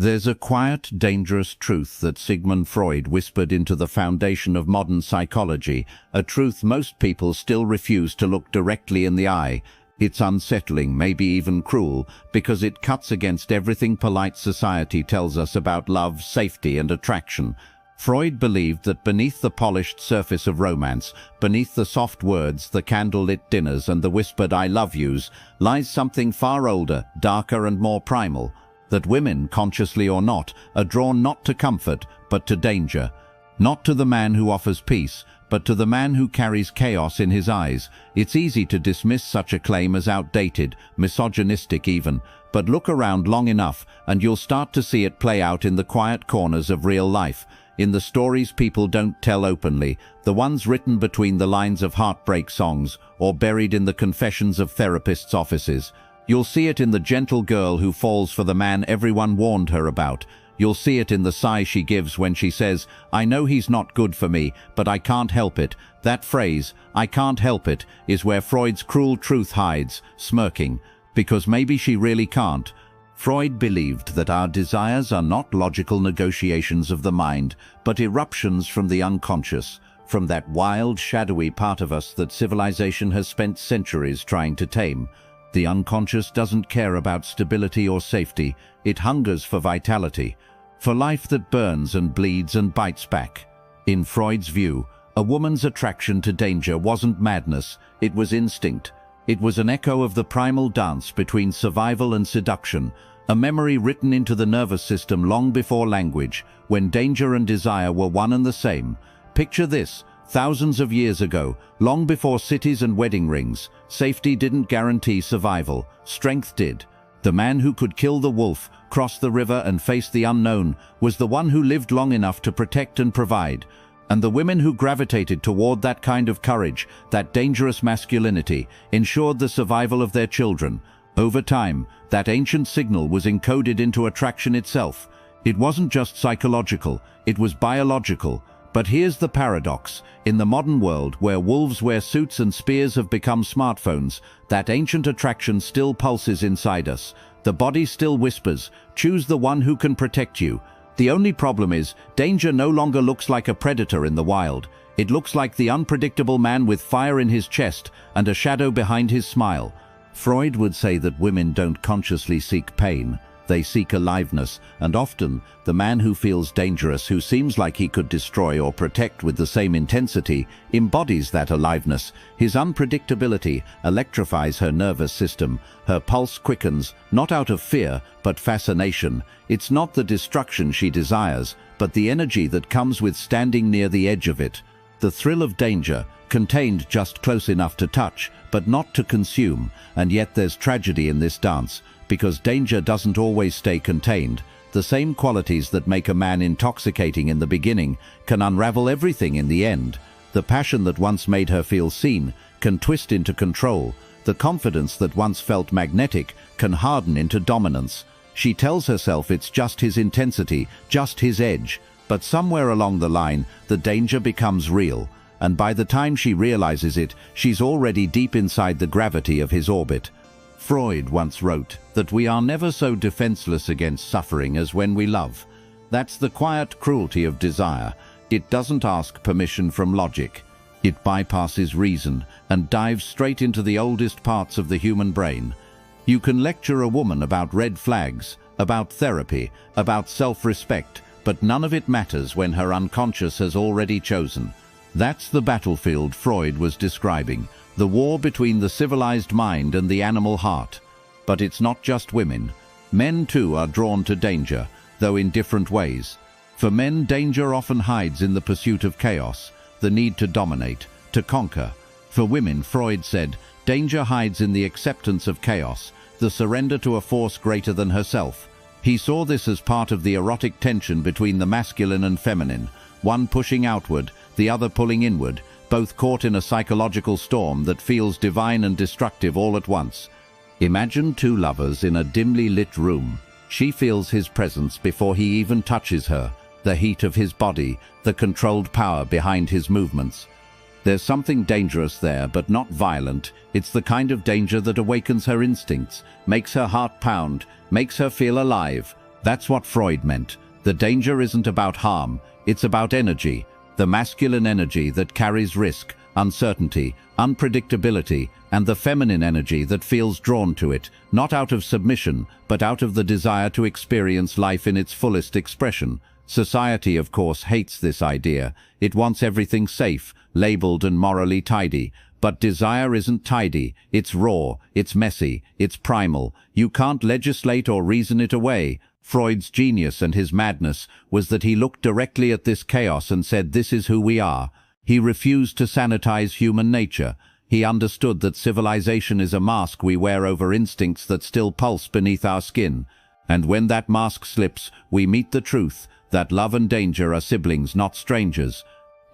There's a quiet, dangerous truth that Sigmund Freud whispered into the foundation of modern psychology, a truth most people still refuse to look directly in the eye. It's unsettling, maybe even cruel, because it cuts against everything polite society tells us about love, safety, and attraction. Freud believed that beneath the polished surface of romance, beneath the soft words, the candlelit dinners, and the whispered "I love yous," lies something far older, darker, and more primal. That women, consciously or not, are drawn not to comfort, but to danger. Not to the man who offers peace, but to the man who carries chaos in his eyes. It's easy to dismiss such a claim as outdated, misogynistic even, but look around long enough and you'll start to see it play out in the quiet corners of real life, in the stories people don't tell openly, the ones written between the lines of heartbreak songs or buried in the confessions of therapists' offices. You'll see it in the gentle girl who falls for the man everyone warned her about. You'll see it in the sigh she gives when she says, "I know he's not good for me, but I can't help it." That phrase, "I can't help it," is where Freud's cruel truth hides, smirking, because maybe she really can't. Freud believed that our desires are not logical negotiations of the mind, but eruptions from the unconscious, from that wild, shadowy part of us that civilization has spent centuries trying to tame. The unconscious doesn't care about stability or safety. It hungers for vitality, for life that burns and bleeds and bites back. In Freud's view, a woman's attraction to danger wasn't madness, it was instinct. It was an echo of the primal dance between survival and seduction, a memory written into the nervous system long before language, when danger and desire were one and the same. Picture this. Thousands of years ago, long before cities and wedding rings, safety didn't guarantee survival, strength did. The man who could kill the wolf, cross the river and face the unknown was the one who lived long enough to protect and provide. And the women who gravitated toward that kind of courage, that dangerous masculinity, ensured the survival of their children. Over time, that ancient signal was encoded into attraction itself. It wasn't just psychological, it was biological. But here's the paradox. In the modern world, where wolves wear suits and spears have become smartphones, that ancient attraction still pulses inside us. The body still whispers, "Choose the one who can protect you." The only problem is, danger no longer looks like a predator in the wild. It looks like the unpredictable man with fire in his chest and a shadow behind his smile. Freud would say that women don't consciously seek pain. They seek aliveness, and often, the man who feels dangerous, who seems like he could destroy or protect with the same intensity, embodies that aliveness. His unpredictability electrifies her nervous system. Her pulse quickens, not out of fear, but fascination. It's not the destruction she desires, but the energy that comes with standing near the edge of it. The thrill of danger, contained just close enough to touch, but not to consume. And yet there's tragedy in this dance. Because danger doesn't always stay contained, the same qualities that make a man intoxicating in the beginning can unravel everything in the end. The passion that once made her feel seen can twist into control. The confidence that once felt magnetic can harden into dominance. She tells herself it's just his intensity, just his edge. But somewhere along the line, the danger becomes real. And by the time she realizes it, she's already deep inside the gravity of his orbit. Freud once wrote that we are never so defenseless against suffering as when we love. That's the quiet cruelty of desire. It doesn't ask permission from logic. It bypasses reason and dives straight into the oldest parts of the human brain. You can lecture a woman about red flags, about therapy, about self-respect, but none of it matters when her unconscious has already chosen. That's the battlefield Freud was describing. The war between the civilized mind and the animal heart. But it's not just women. Men too are drawn to danger, though in different ways. For men, danger often hides in the pursuit of chaos, the need to dominate, to conquer. For women, Freud said, danger hides in the acceptance of chaos, the surrender to a force greater than herself. He saw this as part of the erotic tension between the masculine and feminine, one pushing outward, the other pulling inward, both caught in a psychological storm that feels divine and destructive all at once. Imagine two lovers in a dimly lit room. She feels his presence before he even touches her, the heat of his body, the controlled power behind his movements. There's something dangerous there, but not violent. It's the kind of danger that awakens her instincts, makes her heart pound, makes her feel alive. That's what Freud meant. The danger isn't about harm, it's about energy, the masculine energy that carries risk, uncertainty, unpredictability, and the feminine energy that feels drawn to it, not out of submission, but out of the desire to experience life in its fullest expression. Society, of course, hates this idea. It wants everything safe, labeled and morally tidy. But desire isn't tidy. It's raw, it's messy, it's primal. You can't legislate or reason it away. Freud's genius and his madness was that he looked directly at this chaos and said, "This is who we are." He refused to sanitize human nature. He understood that civilization is a mask we wear over instincts that still pulse beneath our skin. And when that mask slips, we meet the truth that love and danger are siblings, not strangers.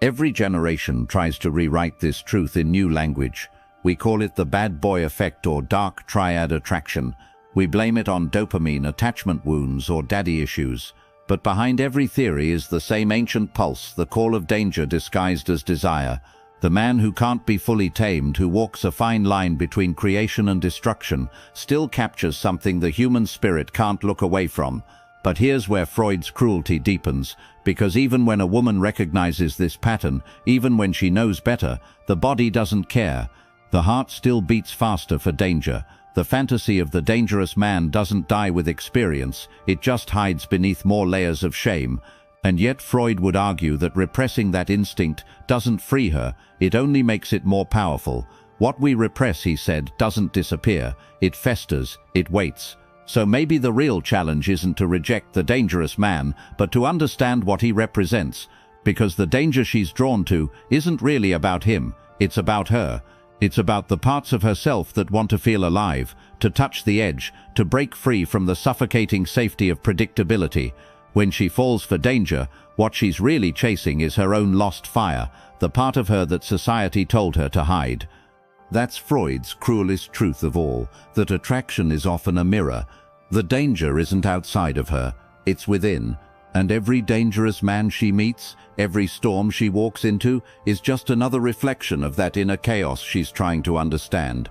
Every generation tries to rewrite this truth in new language. We call it the bad boy effect or dark triad attraction. We blame it on dopamine, attachment wounds, or daddy issues. But behind every theory is the same ancient pulse, the call of danger disguised as desire. The man who can't be fully tamed, who walks a fine line between creation and destruction, still captures something the human spirit can't look away from. But here's where Freud's cruelty deepens, because even when a woman recognizes this pattern, even when she knows better, the body doesn't care. The heart still beats faster for danger. The fantasy of the dangerous man doesn't die with experience, it just hides beneath more layers of shame. And yet Freud would argue that repressing that instinct doesn't free her, it only makes it more powerful. What we repress, he said, doesn't disappear, it festers, it waits. So maybe the real challenge isn't to reject the dangerous man, but to understand what he represents. Because the danger she's drawn to isn't really about him, it's about her. It's about the parts of herself that want to feel alive, to touch the edge, to break free from the suffocating safety of predictability. When she falls for danger, what she's really chasing is her own lost fire, the part of her that society told her to hide. That's Freud's cruelest truth of all, that attraction is often a mirror. The danger isn't outside of her, it's within. And every dangerous man she meets, every storm she walks into, is just another reflection of that inner chaos she's trying to understand.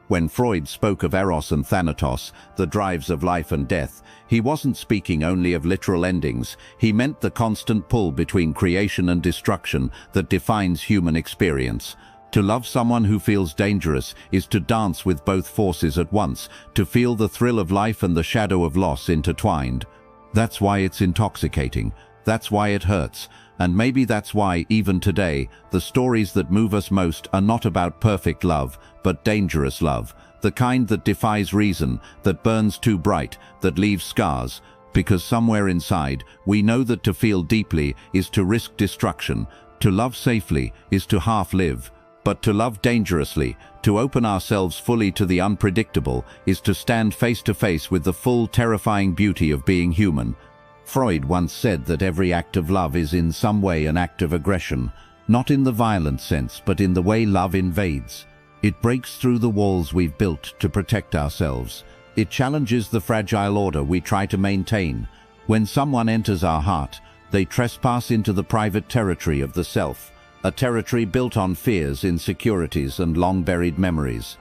When Freud spoke of Eros and Thanatos, the drives of life and death, he wasn't speaking only of literal endings. He meant the constant pull between creation and destruction that defines human experience. To love someone who feels dangerous is to dance with both forces at once, to feel the thrill of life and the shadow of loss intertwined. That's why it's intoxicating. That's why it hurts. And maybe that's why, even today, the stories that move us most are not about perfect love, but dangerous love. The kind that defies reason, that burns too bright, that leaves scars. Because somewhere inside, we know that to feel deeply is to risk destruction. To love safely is to half live. But to love dangerously, to open ourselves fully to the unpredictable, is to stand face to face with the full, terrifying beauty of being human. Freud once said that every act of love is in some way an act of aggression, not in the violent sense, but in the way love invades. It breaks through the walls we've built to protect ourselves. It challenges the fragile order we try to maintain. When someone enters our heart, they trespass into the private territory of the self. A territory built on fears, insecurities, and long-buried memories.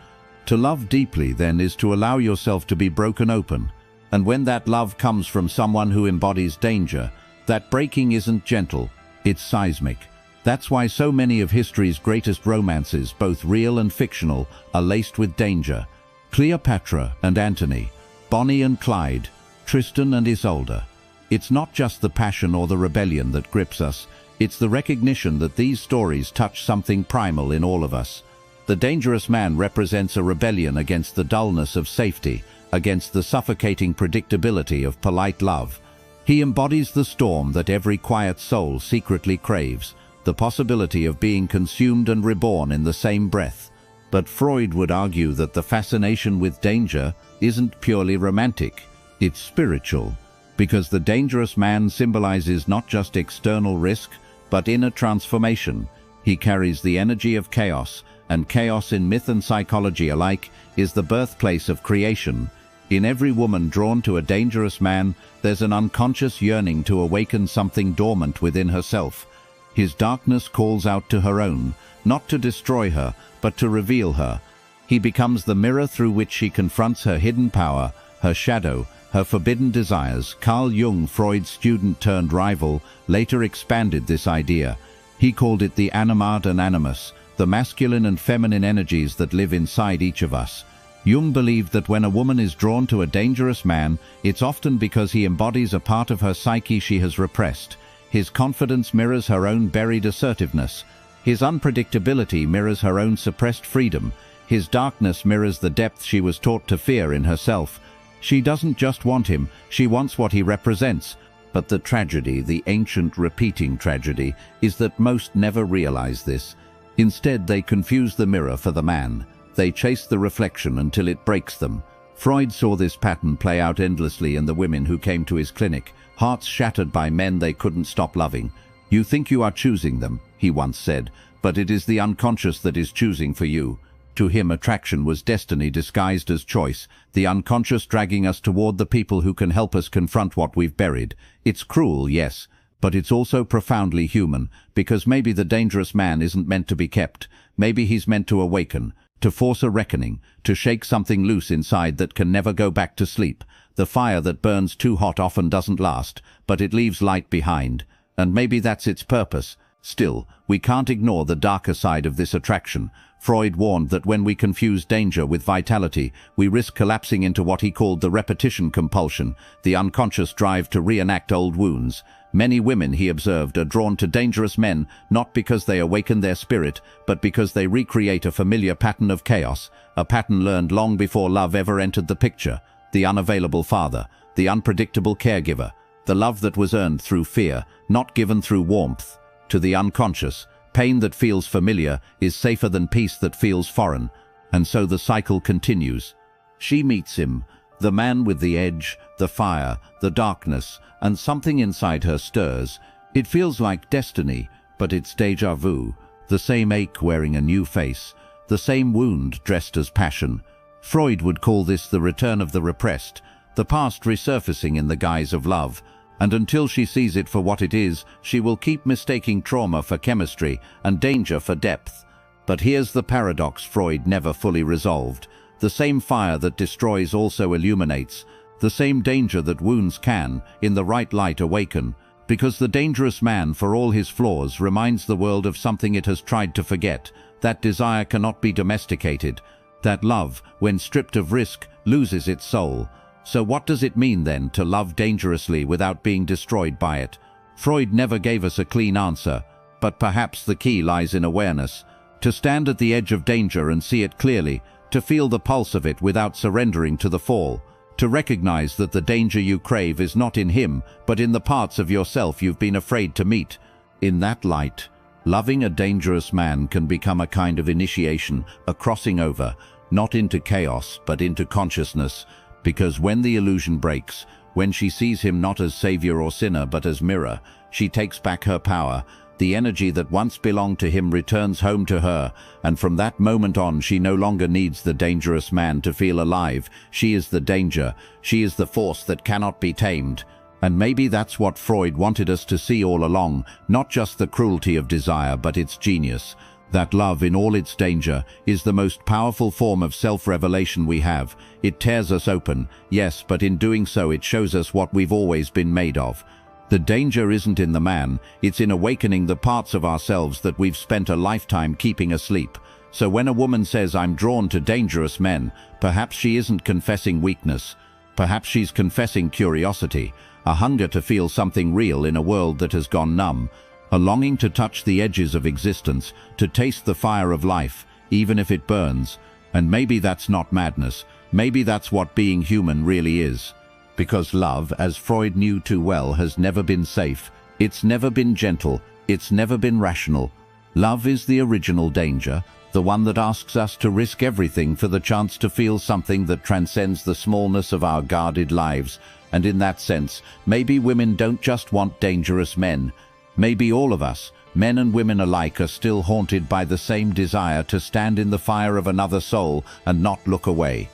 To love deeply, then, is to allow yourself to be broken open. And when that love comes from someone who embodies danger, that breaking isn't gentle, it's seismic. That's why so many of history's greatest romances, both real and fictional, are laced with danger. Cleopatra and Antony, Bonnie and Clyde, Tristan and Isolde. It's not just the passion or the rebellion that grips us, it's the recognition that these stories touch something primal in all of us. The dangerous man represents a rebellion against the dullness of safety, against the suffocating predictability of polite love. He embodies the storm that every quiet soul secretly craves, the possibility of being consumed and reborn in the same breath. But Freud would argue that the fascination with danger isn't purely romantic, it's spiritual, because the dangerous man symbolizes not just external risk, but inner transformation. He carries the energy of chaos, and chaos in myth and psychology alike is the birthplace of creation. In every woman drawn to a dangerous man, there's an unconscious yearning to awaken something dormant within herself. His darkness calls out to her own, not to destroy her, but to reveal her. He becomes the mirror through which she confronts her hidden power, her shadow, her forbidden desires. Carl Jung, Freud's student turned rival, later expanded this idea. He called it the animad and animus, the masculine and feminine energies that live inside each of us. Jung believed that when a woman is drawn to a dangerous man, it's often because he embodies a part of her psyche she has repressed. His confidence mirrors her own buried assertiveness. His unpredictability mirrors her own suppressed freedom. His darkness mirrors the depth she was taught to fear in herself. She doesn't just want him, she wants what he represents. But the tragedy, the ancient repeating tragedy, is that most never realize this. Instead, they confuse the mirror for the man. They chase the reflection until it breaks them. Freud saw this pattern play out endlessly in the women who came to his clinic, hearts shattered by men they couldn't stop loving. "You think you are choosing them," he once said, "but it is the unconscious that is choosing for you." To him, attraction was destiny disguised as choice, the unconscious dragging us toward the people who can help us confront what we've buried. It's cruel, yes, but it's also profoundly human, because maybe the dangerous man isn't meant to be kept. Maybe he's meant to awaken, to force a reckoning, to shake something loose inside that can never go back to sleep. The fire that burns too hot often doesn't last, but it leaves light behind. And maybe that's its purpose. Still, we can't ignore the darker side of this attraction. Freud warned that when we confuse danger with vitality, we risk collapsing into what he called the repetition compulsion, the unconscious drive to reenact old wounds. Many women, he observed, are drawn to dangerous men not because they awaken their spirit, but because they recreate a familiar pattern of chaos, a pattern learned long before love ever entered the picture. The unavailable father, the unpredictable caregiver, the love that was earned through fear, not given through warmth. To the unconscious, pain that feels familiar is safer than peace that feels foreign, and so the cycle continues. She meets him, the man with the edge, the fire, the darkness, and something inside her stirs. It feels like destiny, but it's déjà vu, the same ache wearing a new face, the same wound dressed as passion. Freud would call this the return of the repressed, the past resurfacing in the guise of love. And until she sees it for what it is, she will keep mistaking trauma for chemistry and danger for depth. But here's the paradox Freud never fully resolved. The same fire that destroys also illuminates. The same danger that wounds can, in the right light, awaken. Because the dangerous man, for all his flaws, reminds the world of something it has tried to forget. That desire cannot be domesticated. That love, when stripped of risk, loses its soul. So what does it mean then to love dangerously without being destroyed by it? Freud never gave us a clean answer, but perhaps the key lies in awareness. To stand at the edge of danger and see it clearly, to feel the pulse of it without surrendering to the fall, to recognize that the danger you crave is not in him, but in the parts of yourself you've been afraid to meet. In that light, loving a dangerous man can become a kind of initiation, a crossing over, not into chaos, but into consciousness. Because when the illusion breaks, when she sees him not as savior or sinner but as mirror, she takes back her power. The energy that once belonged to him returns home to her, and from that moment on she no longer needs the dangerous man to feel alive. She is the danger. She is the force that cannot be tamed. And maybe that's what Freud wanted us to see all along, not just the cruelty of desire but its genius. That love, in all its danger, is the most powerful form of self-revelation we have. It tears us open, yes, but in doing so it shows us what we've always been made of. The danger isn't in the man, it's in awakening the parts of ourselves that we've spent a lifetime keeping asleep. So when a woman says, "I'm drawn to dangerous men," perhaps she isn't confessing weakness. Perhaps she's confessing curiosity, a hunger to feel something real in a world that has gone numb. A longing to touch the edges of existence, to taste the fire of life, even if it burns. And maybe that's not madness. Maybe that's what being human really is. Because love, as Freud knew too well, has never been safe. It's never been gentle. It's never been rational. Love is the original danger, the one that asks us to risk everything for the chance to feel something that transcends the smallness of our guarded lives. And in that sense, maybe women don't just want dangerous men. Maybe all of us, men and women alike, are still haunted by the same desire to stand in the fire of another soul and not look away.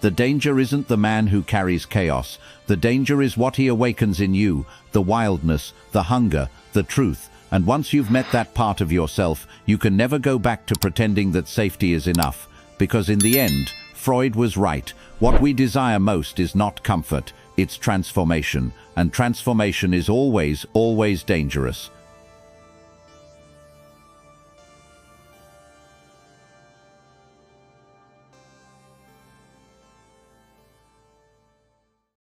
The danger isn't the man who carries chaos. The danger is what he awakens in you, the wildness, the hunger, the truth. And once you've met that part of yourself, you can never go back to pretending that safety is enough. Because in the end, Freud was right. What we desire most is not comfort. it's transformation, and transformation is always, always dangerous.